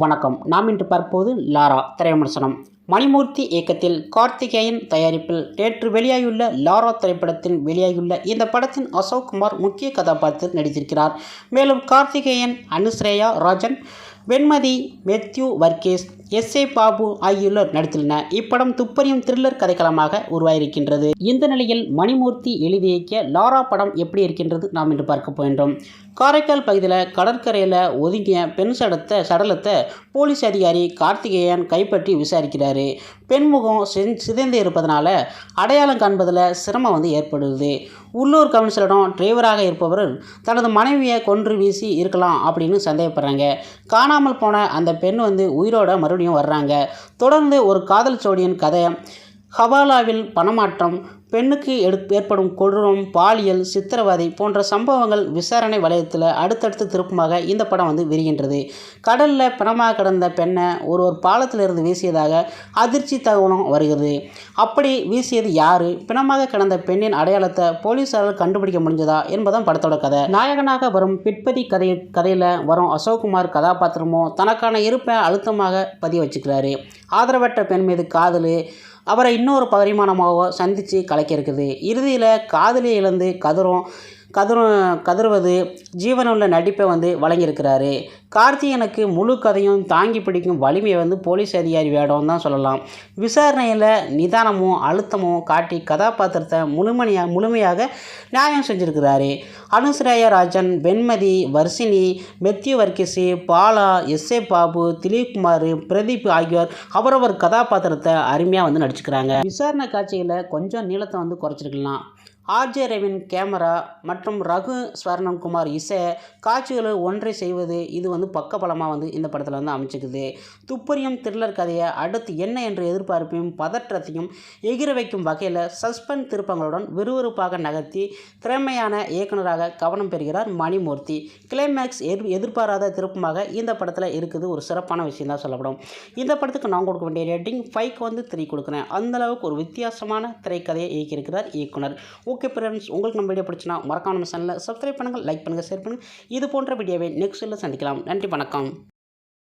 வணக்கம். நாம் இன்று பார்ப்பது லாரா திரைவிமர்சனம். மணிமூர்த்தி இயக்கத்தில் கார்த்திகேயன் தயாரிப்பில் நேற்று வெளியாகியுள்ள லாரா திரைப்படத்தில் வெளியாகியுள்ள இந்த படத்தின் அசோக் குமார் முக்கிய கதாபாத்திரத்தில் நடித்திருக்கிறார். மேலும் கார்த்திகேயன், அனுஸ்ரேயா ராஜன், வெண்மதி, மேத்யூ வர்கீஸ், எஸ். ஏ. பாபு ஆகியோர் நடித்துள்ளனர். இப்படம் துப்பறியும் த்ரில்லர் கதைக்களமாக உருவாகியிருக்கின்றது. இந்த நிலையில் மணிமூர்த்தி எழுதி இயக்கிய லாரா படம் எப்படி இருக்கின்றது நாம் இன்று பார்க்க போகின்றோம். காரைக்கால் பகுதியில் கடற்கரையில் ஒதுங்கிய பெண் சடலத்தை போலீஸ் அதிகாரி கார்த்திகேயன் கைப்பற்றி விசாரிக்கிறாரு. பெண்முகம் சிதைந்து இருப்பதனால அடையாளம் காண்பதில் சிரமம் ஏற்படுது. உள்ளூர் கவுன்சிலரும் டிரைவராக இருப்பவர் தனது மனைவியை கொன்று வீசி இருக்கலாம் அப்படின்னு சந்தேகப்படுறாங்க. காணாமல் போன அந்த பெண் உயிரோட மறுபடியும் வர்றாங்க. தொடர்ந்து ஒரு காதல் ஜோடியின் கதை, ஹவாலாவில் பணமாற்றம், பெண்ணுக்கு ஏற்படும் கொடூரம், பாலியல் சித்திரவதை போன்ற சம்பவங்கள் விசாரணை வலயத்தில் அடுத்தடுத்து திருப்பமாக இந்த படம் விரிகின்றது. கடலில் பிணமாக கிடந்த பெண்ணை ஒரு பாலத்திலிருந்து வீசியதாக அதிர்ச்சி தகவலும் வருகிறது. அப்படி வீசியது யாரு? பிணமாக கிடந்த பெண்ணின் அடையாளத்தை போலீசாரால் கண்டுபிடிக்க முடிஞ்சதா என்பதுதான் படத்தோட கதை. நாயகனாக வரும் பிற்பதி கதையில் வரும் அசோக்குமார் கதாபாத்திரமும் தனக்கான இருப்பை அழுத்தமாக பதிய வச்சுக்கிறாரு. ஆதரவற்ற பெண் மீது காதல் அவரை இன்னொரு பரிமாணமாக சந்தித்து கலைக்க இருக்குது. இறுதியில் காதலியை இழந்து கதறுவது ஜீவனுள்ள நடிப்பை வழங்கியிருக்கிறாரு. கார்த்திகேயனுக்கு முழு கதையும் தாங்கி பிடிக்கும் வலிமையை போலீஸ் அதிகாரி வேடம் தான் சொல்லலாம். விசாரணையில் நிதானமும் அழுத்தமும் காட்டி கதாபாத்திரத்தை முழுமையாக நியாயம் செஞ்சிருக்கிறாரு. அனுஸ்ரேயா ராஜன், வெண்மதி, வர்ஷினி, மேத்யூ வர்கீஸ், பாலா, எஸ். ஏ. பாபு, திலீப்குமார், பிரதீப் ஆகியோர் அவரவர் கதாபாத்திரத்தை அருமையாக நடிச்சுக்கிறாங்க. விசாரணை காட்சியில் கொஞ்சம் நீளத்தை குறைச்சிருக்கலாம். ஆர். ஜே. ரவின் கேமரா மற்றும் ரகு ஸ்வர்ணகுமார் இசை காட்சிகளை ஒன்றை செய்வது இது பக்கபலமாக இந்த படத்தில் அமைச்சிக்குது. துப்பறியும் த்ரில்லர் கதையை அடுத்து என்ன என்ற எதிர்பார்ப்பையும் பதற்றத்தையும் எகிர வைக்கும் வகையில் சஸ்பென்ஸ் திருப்பங்களுடன் விறுவிறுப்பாக நகர்த்தி திறமையான இயக்குநராக கவனம் பெறுகிறார் மணிமூர்த்தி. கிளைமேக்ஸ் எதிர்பாராத திருப்பமாக இந்த படத்தில் இருக்குது. ஒரு சிறப்பான விஷயம் தான் சொல்லப்படும். இந்த படத்துக்கு நான் கொடுக்க வேண்டிய ரேட்டிங் 5க்கு 3 கொடுக்குறேன். அந்தளவுக்கு ஒரு வித்தியாசமான திரைக்கதையை இயக்கியிருக்கிறார் இயக்குனர். ஓகே ஃப்ரெண்ட்ஸ், உங்களுக்கு நம்ம வீடியோ பிடிச்சினா மறக்காம நம்ம சேனலை சப்ஸ்கிரைப் பண்ணுங்கள், லைக் பண்ணுங்கள், ஷேர் பண்ணுங்கள். இது போன்ற வீடியோவை நெக்ஸ்ட்டில் சந்திக்கலாம். நன்றி, வணக்கம்.